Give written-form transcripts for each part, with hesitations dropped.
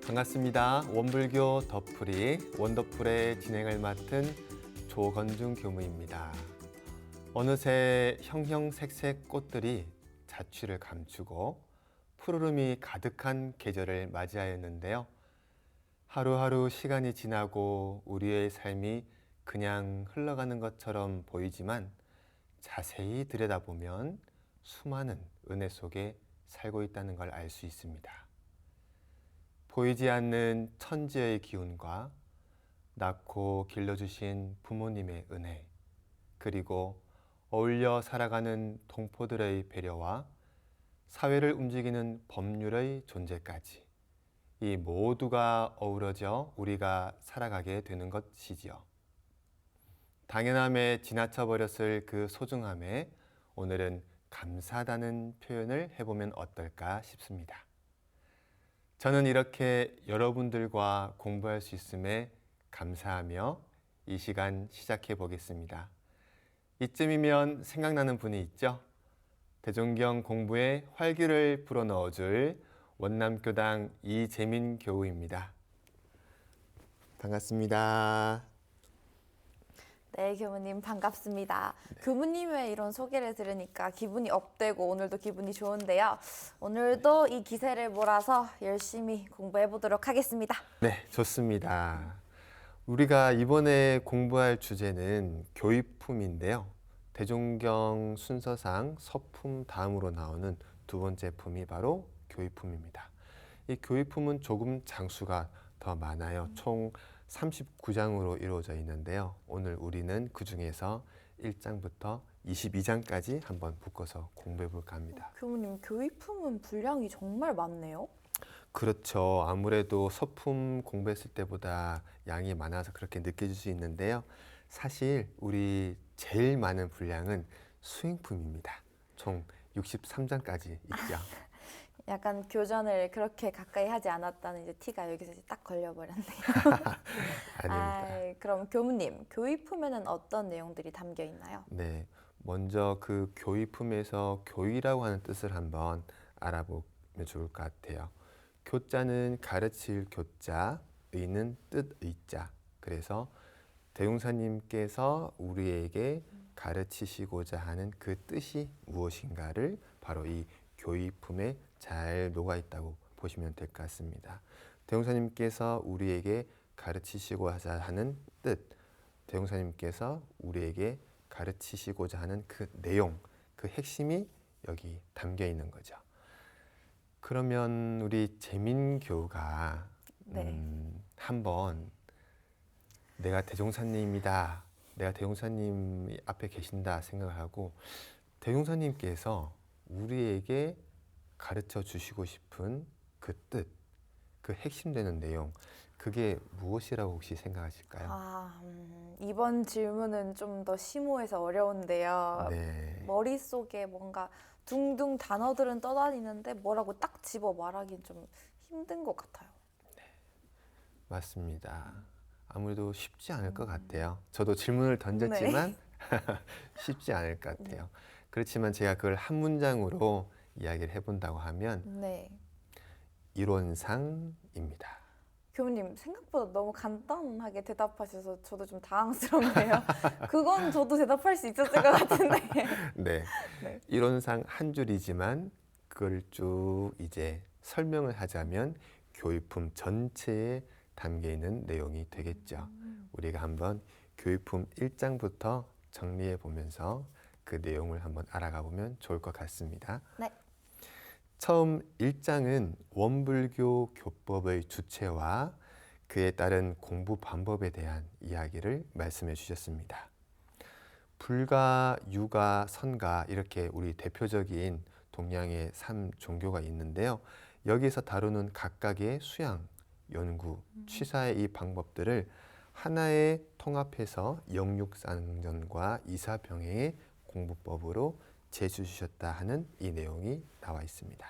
반갑습니다. 원불교 덧풀이 원더풀의 진행을 맡은 조건중 교무입니다. 어느새 형형색색 꽃들이 자취를 감추고 푸르름이 가득한 계절을 맞이하였는데요. 하루하루 시간이 지나고 우리의 삶이 그냥 흘러가는 것처럼 보이지만 자세히 들여다보면 수많은 은혜 속에 살고 있다는 걸 알 수 있습니다. 보이지 않는 천지의 기운과 낳고 길러주신 부모님의 은혜, 그리고 어울려 살아가는 동포들의 배려와 사회를 움직이는 법률의 존재까지, 이 모두가 어우러져 우리가 살아가게 되는 것이지요. 당연함에 지나쳐 버렸을 그 소중함에 오늘은 감사하다는 표현을 해보면 어떨까 싶습니다. 저는 이렇게 여러분들과 공부할 수 있음에 감사하며 이 시간 시작해 보겠습니다. 이쯤이면 생각나는 분이 있죠? 대종경 공부에 활기를 불어넣어줄 원남교당 이재민 교우입니다. 반갑습니다. 네, 교무님 반갑습니다. 교무님의 이런 소개를 들으니까 기분이 업되고 오늘도 기분이 좋은데요. 오늘도 이 기세를 몰아서 열심히 공부해 보도록 하겠습니다. 네, 좋습니다. 우리가 이번에 공부할 주제는 교의품인데요. 대종경 순서상 서품 다음으로 나오는 두 번째 품이 바로 교의품입니다. 이 교의품은 조금 장수가 더 많아요. 총 39장으로 이루어져 있는데요. 오늘 우리는 그 중에서 1장부터 22장까지 한번 묶어서 공부해 볼까 합니다. 교무님, 교의품은 분량이 정말 많네요. 그렇죠. 아무래도 서품 공부했을 때보다 양이 많아서 그렇게 느껴질 수 있는데요. 사실 우리 제일 많은 분량은 수행품입니다. 총 63장까지 있죠. 약간 교전을 그렇게 가까이 하지 않았다는 이제 티가 여기서 이제 딱 걸려버렸네요. 아닙니다. 그럼 교무님, 교의품에는 어떤 내용들이 담겨 있나요? 네, 먼저 그 교의품에서 교의라고 하는 뜻을 한번 알아보면 좋을 것 같아요. 교자는 가르칠 교자, 의는 뜻 의자. 그래서 대웅사님께서 우리에게 가르치시고자 하는 그 뜻이 무엇인가를 바로 이 교의품에 잘 녹아 있다고 보시면 될 것 같습니다. 대웅사님께서 우리에게 가르치시고자 하는 뜻, 대웅사님께서 우리에게 가르치시고자 하는 그 내용, 그 핵심이 여기 담겨 있는 거죠. 그러면 우리 재민 교우가 한번 내가 대종사님이다, 내가 대종사님 앞에 계신다 생각하고 대종사님께서 우리에게 가르쳐 주시고 싶은 그 뜻, 그 핵심되는 내용, 그게 무엇이라고 혹시 생각하실까요? 이번 질문은 좀 더 심오해서 어려운데요. 네. 머릿속에 뭔가 둥둥 단어들은 떠다니는데 뭐라고 딱 집어 말하기는 좀 힘든 것 같아요. 맞습니다. 아무래도 쉽지 않을 것 같아요. 저도 질문을 던졌지만 쉽지 않을 것 같아요. 그렇지만 제가 그걸 한 문장으로 이야기를 해본다고 하면 네. 이론상입니다. 교수님 생각보다 너무 간단하게 대답하셔서 저도 좀 당황스럽네요. 그건 저도 대답할 수 있었을 것 같은데. 네. 네. 이론상 한 줄이지만 그걸 쭉 이제 설명을 하자면 교의품 전체에 담겨 있는 내용이 되겠죠. 우리가 한번 교의품 1장부터 정리해 보면서 그 내용을 한번 알아가 보면 좋을 것 같습니다. 네. 처음 1장은 원불교 교법의 주체와 그에 따른 공부 방법에 대한 이야기를 말씀해 주셨습니다. 불가, 유가, 선가 이렇게 우리 대표적인 동양의 3종교가 있는데요. 여기서 다루는 각각의 수양, 연구, 취사의 이 방법들을 하나에 통합해서 영육상전과 이사병해의 공부법으로 제시주셨다 하는 이 내용이 나와 있습니다.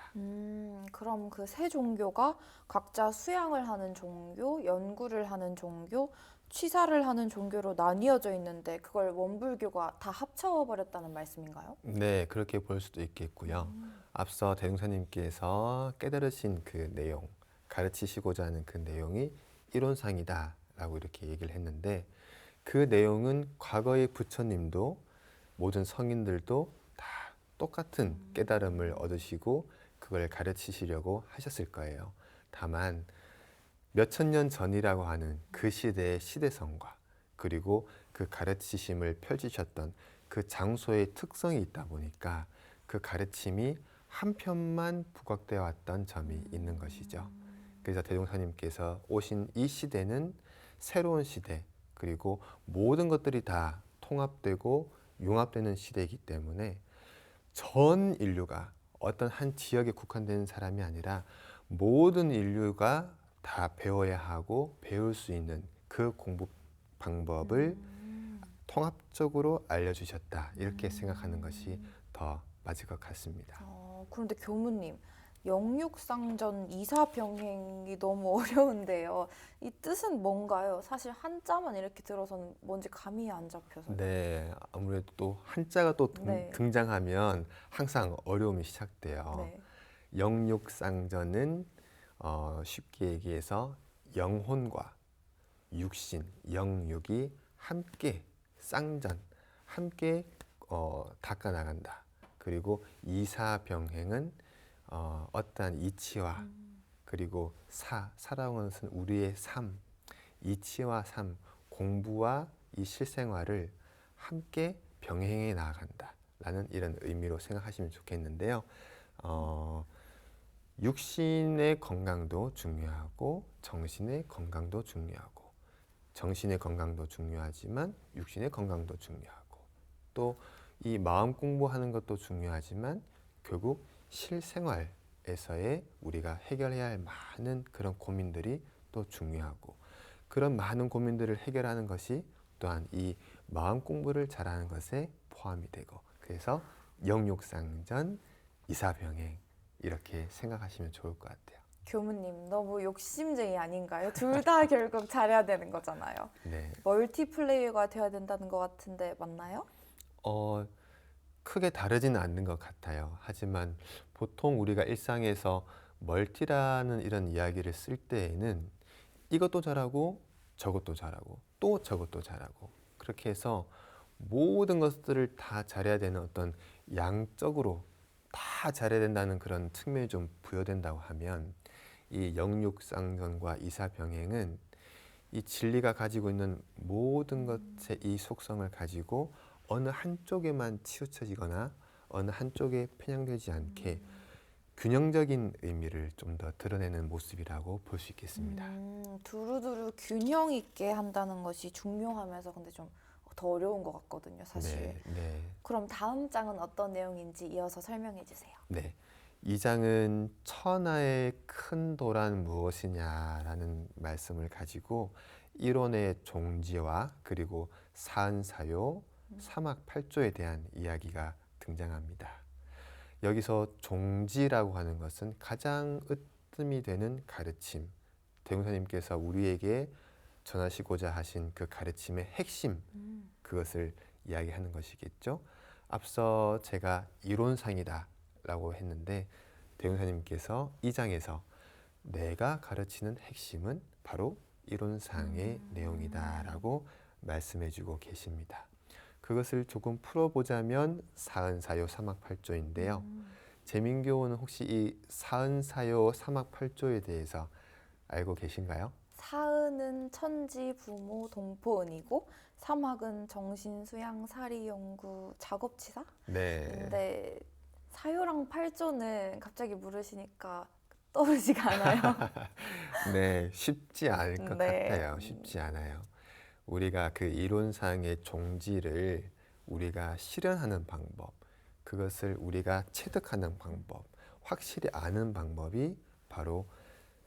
그럼 그 세 종교가 각자 수양을 하는 종교, 연구를 하는 종교, 취사를 하는 종교로 나뉘어져 있는데 그걸 원불교가 다 합쳐버렸다는 말씀인가요? 네, 그렇게 볼 수도 있겠고요. 앞서 대종사님께서 깨달으신 그 내용, 가르치시고자 하는 그 내용이 이론상이다라고 이렇게 얘기를 했는데 그 내용은 과거의 부처님도 모든 성인들도 다 똑같은 깨달음을 얻으시고 그걸 가르치시려고 하셨을 거예요. 다만 몇천 년 전이라고 하는 그 시대의 시대성과 그리고 그 가르치심을 펼치셨던 그 장소의 특성이 있다 보니까 그 가르침이 한편만 부각되어 왔던 점이 있는 것이죠. 그래서 대종사님께서 오신 이 시대는 새로운 시대, 그리고 모든 것들이 다 통합되고 융합되는 시대이기 때문에 전 인류가 어떤 한 지역에 국한된 사람이 아니라 모든 인류가 다 배워야 하고 배울 수 있는 그 공부 방법을 통합적으로 알려주셨다. 이렇게 생각하는 것이 더 맞을 것 같습니다. 그런데 교무님, 영육상전 이사병행이 너무 어려운데요. 이 뜻은 뭔가요? 사실 한자만 이렇게 들어서는 뭔지 감이 안 잡혀서요. 네, 아무래도 또 한자가 또 네. 등장하면 항상 어려움이 시작돼요. 네. 영육상전은 쉽게 얘기해서 영혼과 육신, 영육이 함께 쌍전, 함께 닦아 나간다. 그리고 이사병행은 어떠한 이치와 그리고 사라는 것은 우리의 삶, 이치와 삶, 공부와 이 실생활을 함께 병행해 나아간다라는 이런 의미로 생각하시면 좋겠는데요. 육신의 건강도 중요하고 정신의 건강도 중요하고 정신의 건강도 중요하지만 육신의 건강도 중요하고 또 이 마음 공부하는 것도 중요하지만 결국 실생활에서의 우리가 해결해야 할 많은 그런 고민들이 또 중요하고 그런 많은 고민들을 해결하는 것이 또한 이 마음 공부를 잘하는 것에 포함이 되고 그래서 영육상전 이사병행 이렇게 생각하시면 좋을 것 같아요. 교무님, 너무 욕심쟁이 아닌가요? 둘 다 결국 잘해야 되는 거잖아요. 네. 멀티플레이어가 돼야 된다는 것 같은데 맞나요? 크게 다르지는 않는 것 같아요. 하지만 보통 우리가 일상에서 멀티라는 이런 이야기를 쓸 때에는 이것도 잘하고 저것도 잘하고 또 저것도 잘하고 그렇게 해서 모든 것들을 다 잘해야 되는 어떤 양적으로 다 잘해야 된다는 그런 측면이 좀 부여된다고 하면 이 영육상전과 이사병행은 이 진리가 가지고 있는 모든 것의 이 속성을 가지고 어느 한쪽에만 치우쳐지거나 어느 한쪽에 편향되지 않게 균형적인 의미를 좀 더 드러내는 모습이라고 볼 수 있겠습니다. 두루두루 균형 있게 한다는 것이 중요하면서 근데 좀 더 어려운 것 같거든요, 사실. 네. 그럼 다음 장은 어떤 내용인지 이어서 설명해 주세요. 네. 이 장은 천하의 큰 도란 무엇이냐라는 말씀을 가지고 이론의 종지와 그리고 사은사요, 사막팔조에 대한 이야기가 등장합니다. 여기서 종지라고 하는 것은 가장 으뜸이 되는 가르침, 대웅사님께서 우리에게 전하시고자 하신 그 가르침의 핵심, 그것을 이야기하는 것이겠죠. 앞서 제가 이론상이다 라고 했는데 대웅사님께서 이 장에서 내가 가르치는 핵심은 바로 이론상의 내용이다 라고 말씀해주고 계십니다. 그것을 조금 풀어보자면 사은사요 사막팔조인데요. 재민교원은 혹시 이 사은사요 사막팔조에 대해서 알고 계신가요? 사은은 천지, 부모, 동포은이고 사막은 정신, 수양, 사리, 연구, 작업치사? 네. 근데 사요랑 팔조는 갑자기 물으시니까 떠오르지가 않아요. 네, 쉽지 않을 것 네. 같아요. 쉽지 않아요. 우리가 그 이론상의 종지를 우리가 실현하는 방법, 그것을 우리가 체득하는 방법, 확실히 아는 방법이 바로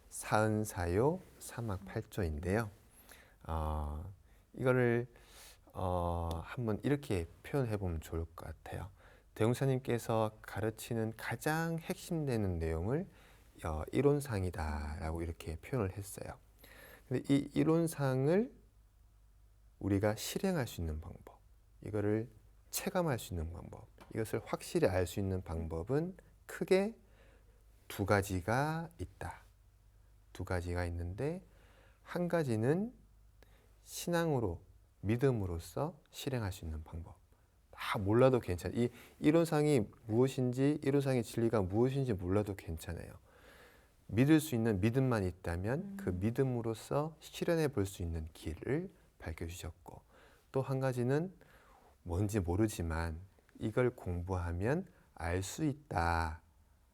사은사요 사막팔조인데요. 이거를 한번 이렇게 표현해 보면 좋을 것 같아요. 대웅사님께서 가르치는 가장 핵심되는 내용을 이론상이다라고 이렇게 표현을 했어요. 근데 이 이론상을 우리가 실행할 수 있는 방법, 이거를 체감할 수 있는 방법, 이것을 확실히 알 수 있는 방법은 크게 두 가지가 있다. 두 가지가 있는데 한 가지는 신앙으로 믿음으로써 실행할 수 있는 방법. 다 몰라도 괜찮아요. 이 이론상이 무엇인지 이론상의 진리가 무엇인지 몰라도 괜찮아요. 믿을 수 있는 믿음만 있다면 그 믿음으로써 실현해 볼 수 있는 길을 밝혀주셨고 또 한 가지는 뭔지 모르지만 이걸 공부하면 알 수 있다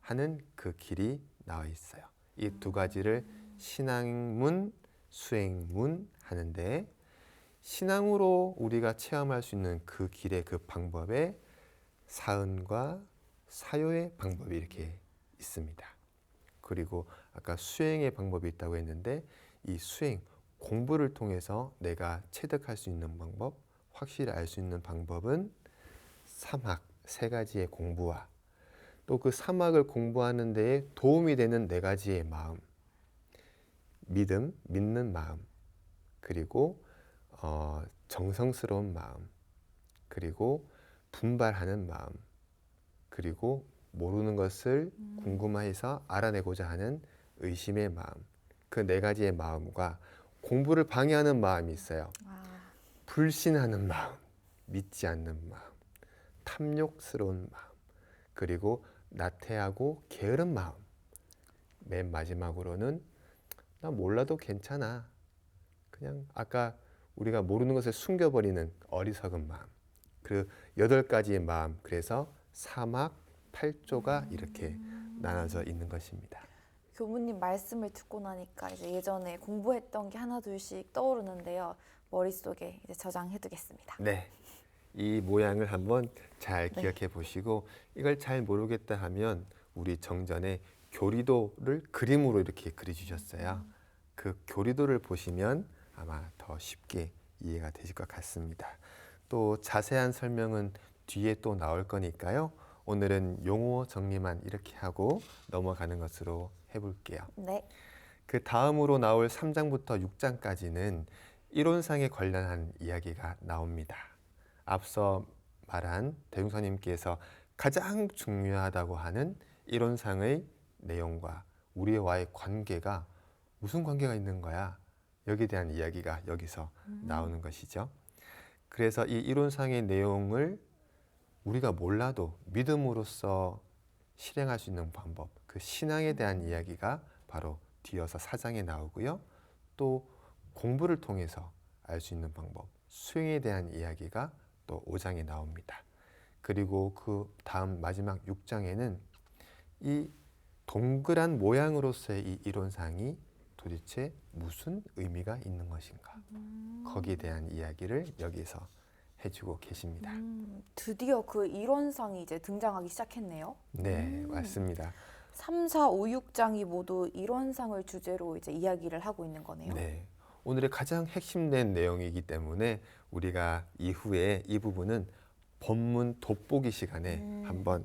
하는 그 길이 나와 있어요. 이 두 가지를 신앙문, 수행문 하는데 신앙으로 우리가 체험할 수 있는 그 길의 그 방법에 사은과 사요의 방법이 이렇게 있습니다. 그리고 아까 수행의 방법이 있다고 했는데 이 수행, 공부를 통해서 내가 체득할 수 있는 방법, 확실히 알 수 있는 방법은 삼학, 세 가지의 공부와 또 그 삼학을 공부하는 데에 도움이 되는 네 가지의 마음, 믿음, 믿는 마음, 그리고 정성스러운 마음, 그리고 분발하는 마음, 그리고 모르는 것을 궁금해서 알아내고자 하는 의심의 마음, 그 네 가지의 마음과 공부를 방해하는 마음이 있어요. 불신하는 마음, 믿지 않는 마음, 탐욕스러운 마음, 그리고 나태하고 게으른 마음. 맨 마지막으로는 나 몰라도 괜찮아. 그냥 아까 우리가 모르는 것을 숨겨버리는 어리석은 마음. 그 8가지의 마음. 그래서 사막 8조가 이렇게 나눠져 있는 것입니다. 교무님 말씀을 듣고 나니까 이제 예전에 공부했던 게 하나 둘씩 떠오르는데요. 머릿속에 이제 저장해 두겠습니다. 네. 이 모양을 한번 잘 네. 기억해 보시고 이걸 잘 모르겠다 하면 우리 정전에 교리도를 그림으로 이렇게 그려 주셨어요. 그 교리도를 보시면 아마 더 쉽게 이해가 되실 것 같습니다. 또 자세한 설명은 뒤에 또 나올 거니까요. 오늘은 용어 정리만 이렇게 하고 넘어가는 것으로 해볼게요. 네. 그 다음으로 나올 3장부터 6장까지는 이론상에 관련한 이야기가 나옵니다. 앞서 말한 대중사님께서 가장 중요하다고 하는 이론상의 내용과 우리와의 관계가 무슨 관계가 있는 거야? 여기에 대한 이야기가 여기서 나오는 것이죠. 그래서 이 이론상의 내용을 우리가 몰라도 믿음으로써 실행할 수 있는 방법, 그 신앙에 대한 이야기가 바로 뒤어서 4장에 나오고요. 또 공부를 통해서 알 수 있는 방법, 수행에 대한 이야기가 또 5장에 나옵니다. 그리고 그 다음 마지막 6장에는 이 동그란 모양으로서의 이 이론상이 도대체 무슨 의미가 있는 것인가? 거기에 대한 이야기를 여기서 해주고 계십니다. 드디어 그 이론상이 이제 등장하기 시작했네요. 네, 맞습니다. 3, 4, 5, 6장이 모두 이론상을 주제로 이제 이야기를 하고 있는 거네요. 네. 오늘의 가장 핵심된 내용이기 때문에 우리가 이후에 이 부분은 본문 돋보기 시간에 한번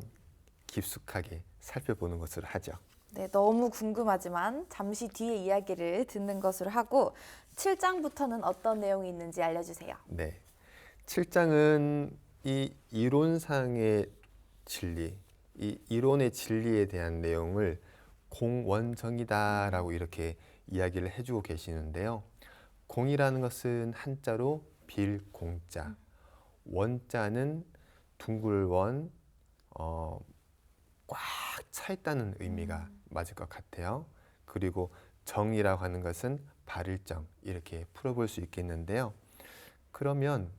깊숙하게 살펴보는 것으로 하죠. 네, 너무 궁금하지만 잠시 뒤에 이야기를 듣는 것으로 하고 7장부터는 어떤 내용이 있는지 알려주세요. 네. 7장은 이 이론상의 진리, 이 이론의 진리에 대한 내용을 공원정이다라고 이렇게 이야기를 해주고 계시는데요. 공이라는 것은 한자로 빌공자, 원자는 둥글원, 꽉 차 있다는 의미가 맞을 것 같아요. 그리고 정이라고 하는 것은 발을정 이렇게 풀어볼 수 있겠는데요. 그러면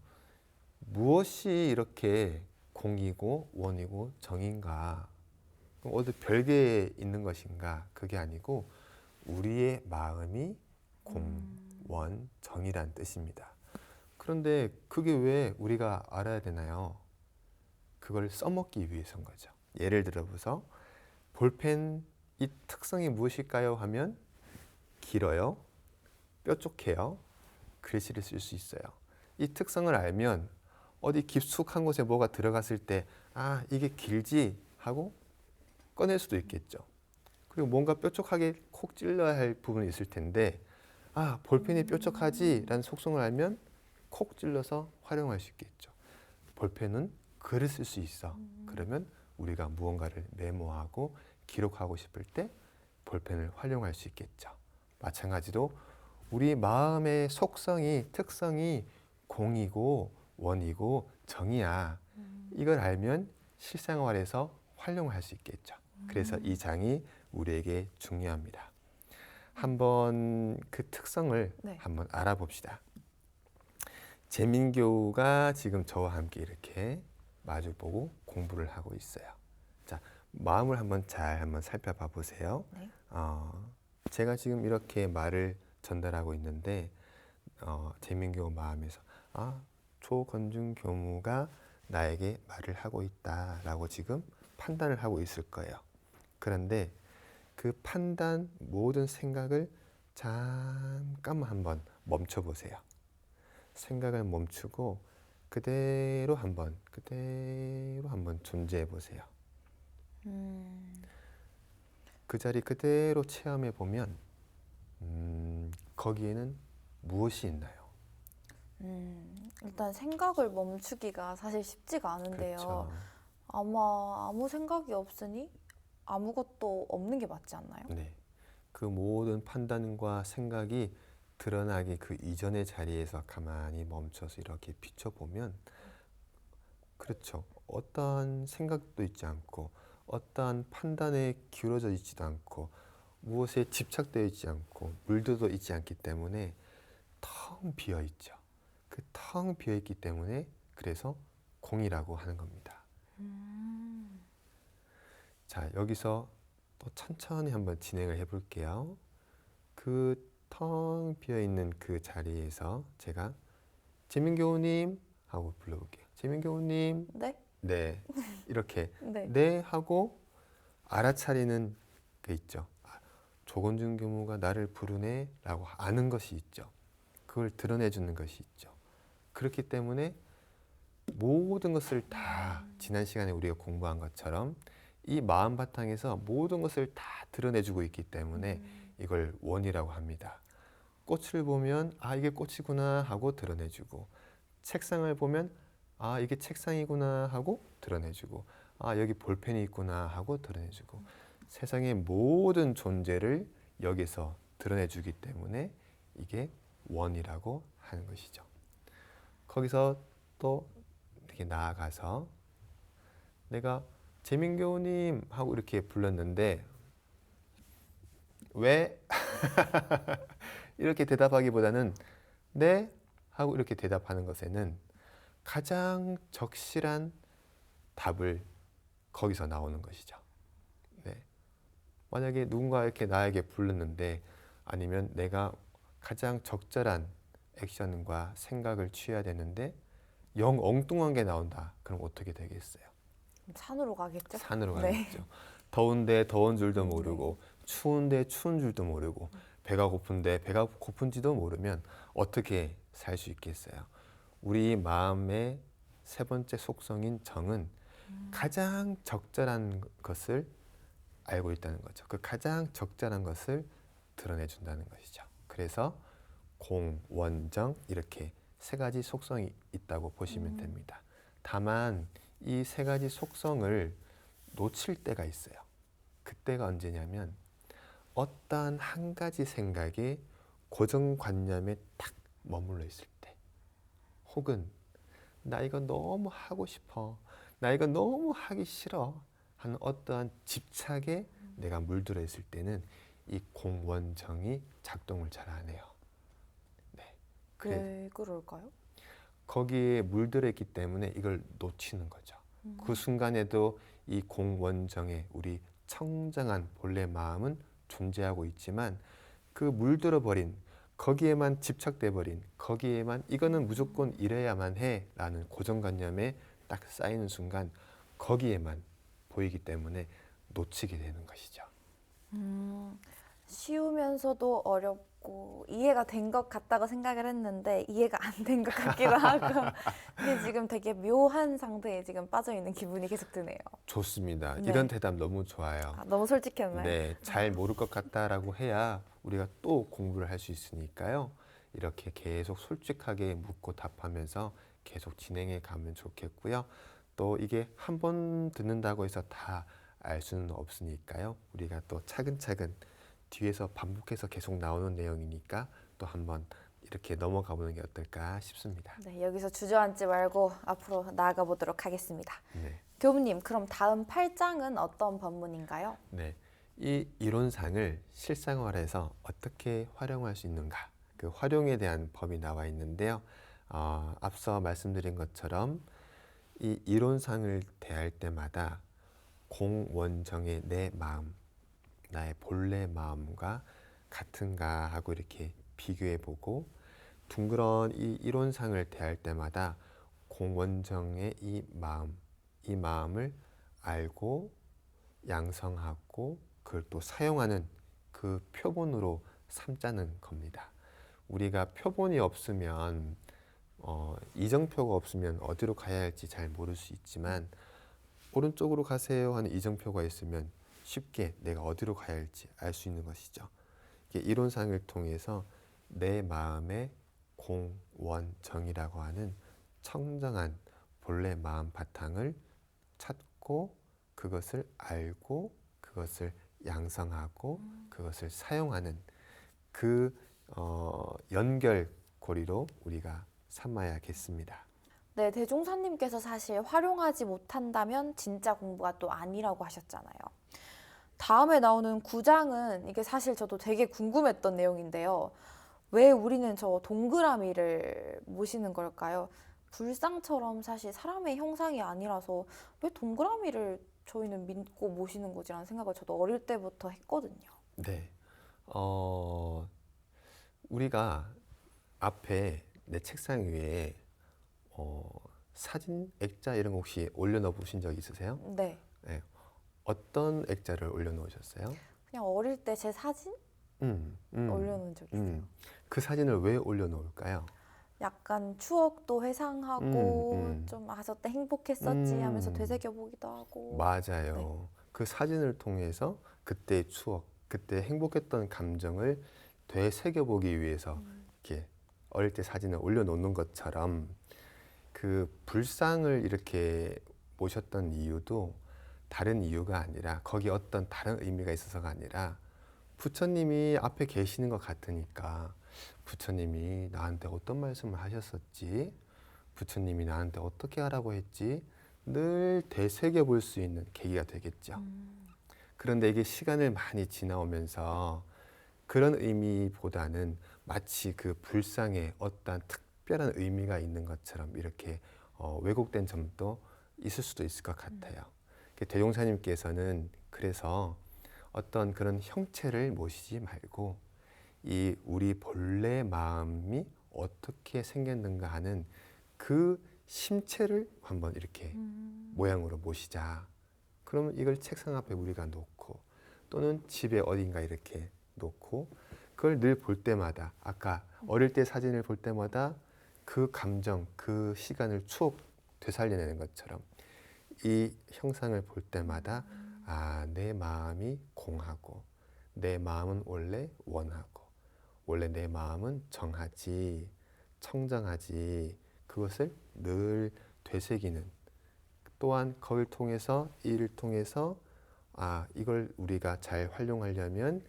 무엇이 이렇게 공이고 원이고 정인가? 어디 별개에 있는 것인가? 그게 아니고 우리의 마음이 공, 원, 정이란 뜻입니다. 그런데 그게 왜 우리가 알아야 되나요? 그걸 써먹기 위해서인 거죠. 예를 들어서 볼펜 이 특성이 무엇일까요? 하면 길어요, 뾰족해요, 글씨를 쓸 수 있어요. 이 특성을 알면 어디 깊숙한 곳에 뭐가 들어갔을 때 아, 이게 길지 하고 꺼낼 수도 있겠죠. 그리고 뭔가 뾰족하게 콕 찔러야 할 부분이 있을 텐데 아, 볼펜이 뾰족하지 라는 속성을 알면 콕 찔러서 활용할 수 있겠죠. 볼펜은 글을 쓸 수 있어. 그러면 우리가 무언가를 메모하고 기록하고 싶을 때 볼펜을 활용할 수 있겠죠. 마찬가지로 우리 마음의 속성이 특성이 공이고 원이고 정이야. 이걸 알면 실생활에서 활용할 수 있겠죠. 그래서 이 장이 우리에게 중요합니다. 한번 그 특성을 네. 한번 알아봅시다. 재민교가 지금 저와 함께 이렇게 마주보고 공부를 하고 있어요. 자, 마음을 한번 살펴봐 보세요. 네. 제가 지금 이렇게 말을 전달하고 있는데 재민교 마음에서 조건준 교무가 나에게 말을 하고 있다라고 지금 판단을 하고 있을 거예요. 그런데 그 판단 모든 생각을 잠깐만 한번 멈춰 보세요. 생각을 멈추고 그대로 한번 존재해 보세요. 그 자리 그대로 체험해 보면 거기에는 무엇이 있나요? 일단 생각을 멈추기가 사실 쉽지가 않은데요. 그렇죠. 아마 아무 생각이 없으니 아무것도 없는 게 맞지 않나요? 네. 그 모든 판단과 생각이 드러나기 그 이전의 자리에서 가만히 멈춰서 이렇게 비춰보면 그렇죠. 어떠한 생각도 있지 않고 어떠한 판단에 기울어져 있지도 않고 무엇에 집착되어 있지 않고 물들어 있지 않기 때문에 텅 비어 있죠. 그 텅 비어 있기 때문에 그래서 공이라고 하는 겁니다. 자, 여기서 또 천천히 한번 진행을 해볼게요. 그 텅 비어 있는 그 자리에서 제가 재민교우님 하고 불러볼게요. 재민교우님, 네? 네, 이렇게 네. 네 하고 알아차리는 게 있죠. 조건준 교무가 나를 부르네라고 아는 것이 있죠. 그걸 드러내주는 것이 있죠. 그렇기 때문에 모든 것을 다 지난 시간에 우리가 공부한 것처럼 이 마음 바탕에서 모든 것을 다 드러내주고 있기 때문에 이걸 원이라고 합니다. 꽃을 보면 이게 꽃이구나 하고 드러내주고 책상을 보면 이게 책상이구나 하고 드러내주고 여기 볼펜이 있구나 하고 드러내주고 세상의 모든 존재를 여기서 드러내주기 때문에 이게 원이라고 하는 것이죠. 거기서 또 이렇게 나아가서 내가 재민교우님 하고 이렇게 불렀는데 왜? 이렇게 대답하기보다는 네? 하고 이렇게 대답하는 것에는 가장 적실한 답을 거기서 나오는 것이죠. 네. 만약에 누군가 이렇게 나에게 불렀는데 아니면 내가 가장 적절한 액션과 생각을 취해야 되는데 영 엉뚱한 게 나온다. 그럼 어떻게 되겠어요? 산으로 가겠죠? 산으로 네. 가겠죠. 더운데 더운 줄도 모르고 추운데 추운 줄도 모르고 배가 고픈데 배가 고픈지도 모르면 어떻게 살 수 있겠어요? 우리 마음의 세 번째 속성인 정은 가장 적절한 것을 알고 있다는 거죠. 그 가장 적절한 것을 드러내준다는 것이죠. 그래서 공, 원, 정 이렇게 세 가지 속성이 있다고 보시면 됩니다. 다만 이 세 가지 속성을 놓칠 때가 있어요. 그때가 언제냐면 어떠한 한 가지 생각에 고정관념에 딱 머물러 있을 때 혹은 나 이거 너무 하고 싶어 나 이거 너무 하기 싫어 하는 어떠한 집착에 내가 물들어 있을 때는 이 공원정이 작동을 잘 안 해요. 네. 왜 그럴까요? 거기에 물들어 있기 때문에 이걸 놓치는 거죠. 그 순간에도 이 공원정의 우리 청정한 본래 마음은 존재하고 있지만 그 물들어 버린 거기에만 집착돼 버린 거기에만 이거는 무조건 이래야만 해라는 고정관념에 딱 쌓이는 순간 거기에만 보이기 때문에 놓치게 되는 것이죠. 쉬우면서도 어렵고 이해가 된 것 같다고 생각을 했는데 이해가 안 된 것 같기도 하고 근데 지금 되게 묘한 상태에 지금 빠져 있는 기분이 계속 드네요. 좋습니다. 네. 이런 대답 너무 좋아요. 너무 솔직했나요? 네, 잘 모를 것 같다라고 해야 우리가 또 공부를 할 수 있으니까요. 이렇게 계속 솔직하게 묻고 답하면서 계속 진행해 가면 좋겠고요. 또 이게 한 번 듣는다고 해서 다 알 수는 없으니까요. 우리가 또 차근차근 뒤에서 반복해서 계속 나오는 내용이니까 또 한번 이렇게 넘어가 보는 게 어떨까 싶습니다. 네, 여기서 주저앉지 말고 앞으로 나아가 보도록 하겠습니다. 네. 교무님, 그럼 다음 8장은 어떤 본문인가요? 네. 이 이론상을 실생활에서 어떻게 활용할 수 있는가? 그 활용에 대한 법이 나와 있는데요. 앞서 말씀드린 것처럼 이 이론상을 대할 때마다 공원정의 내 마음, 나의 본래 마음과 같은가 하고 이렇게 비교해 보고 둥그런 이 이론상을 대할 때마다 공원정의 이 마음을 알고 양성하고 그걸 또 사용하는 그 표본으로 삼자는 겁니다. 우리가 표본이 없으면 이정표가 없으면 어디로 가야 할지 잘 모를 수 있지만 오른쪽으로 가세요 하는 이정표가 있으면 쉽게 내가 어디로 가야 할지 알 수 있는 것이죠. 이게 이론상을 통해서 내 마음의 공원정이라고 하는 청정한 본래 마음 바탕을 찾고 그것을 알고 그것을 양성하고 그것을 사용하는 그 연결고리로 우리가 삼아야겠습니다. 네, 대종사님께서 사실 활용하지 못한다면 진짜 공부가 또 아니라고 하셨잖아요. 다음에 나오는 9장은 이게 사실 저도 되게 궁금했던 내용인데요. 왜 우리는 저 동그라미를 모시는 걸까요? 불상처럼 사실 사람의 형상이 아니라서 왜 동그라미를 저희는 믿고 모시는 거지라는 생각을 저도 어릴 때부터 했거든요. 네, 우리가 앞에 내 책상 위에 사진, 액자 이런 거 혹시 올려놓어 보신 적 있으세요? 네, 네. 어떤 액자를 올려놓으셨어요? 그냥 어릴 때 제 사진 올려놓은 적 있어요. 그 사진을 왜 올려놓을까요? 약간 추억도 회상하고 음. 좀 저 때 행복했었지 하면서 음. 되새겨보기도 하고. 맞아요. 네. 그 사진을 통해서 그때의 추억, 그때 행복했던 감정을 되새겨보기 위해서 이렇게 어릴 때 사진을 올려놓는 것처럼 그 불상을 이렇게 모셨던 이유도 다른 이유가 아니라 거기 어떤 다른 의미가 있어서가 아니라 부처님이 앞에 계시는 것 같으니까 부처님이 나한테 어떤 말씀을 하셨었지? 부처님이 나한테 어떻게 하라고 했지? 늘 되새겨 볼 수 있는 계기가 되겠죠. 그런데 이게 시간을 많이 지나오면서 그런 의미보다는 마치 그 불상에 어떤 특별한 의미가 있는 것처럼 이렇게 왜곡된 점도 있을 수도 있을 것 같아요. 대종사님께서는 그래서 어떤 그런 형체를 모시지 말고 이 우리 본래 마음이 어떻게 생겼는가 하는 그 심체를 한번 이렇게 모양으로 모시자. 그러면 이걸 책상 앞에 우리가 놓고 또는 집에 어딘가 이렇게 놓고 그걸 늘 볼 때마다 아까 어릴 때 사진을 볼 때마다 그 감정, 그 시간을 추억 되살려내는 것처럼 이 형상을 볼 때마다 내 마음이 공하고 내 마음은 원래 원하고 원래 내 마음은 정하지 청정하지 그것을 늘 되새기는 또한 거기를 통해서 이를 통해서 이걸 우리가 잘 활용하려면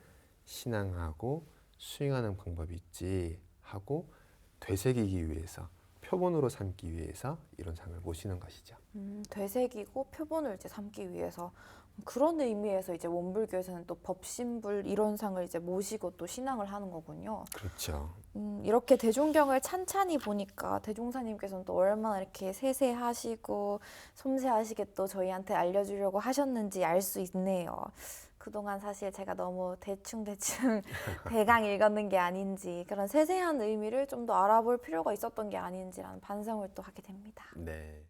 신앙하고 수행하는 방법이 있지 하고 되새기기 위해서 표본으로 삼기 위해서 이론상을 모시는 것이죠. 되새기고 표본을 이제 삼기 위해서 그런 의미에서 이제 원불교에서는 또 법신불 이론상을 이제 모시고 또 신앙을 하는 거군요. 그렇죠. 이렇게 대종경을 찬찬히 보니까 대종사님께서는 또 얼마나 이렇게 세세하시고 섬세하시게 또 저희한테 알려주려고 하셨는지 알 수 있네요. 그동안 사실 제가 너무 대충 대강 읽었는 게 아닌지 그런 세세한 의미를 좀 더 알아볼 필요가 있었던 게 아닌지라는 반성을 또 하게 됩니다. 네.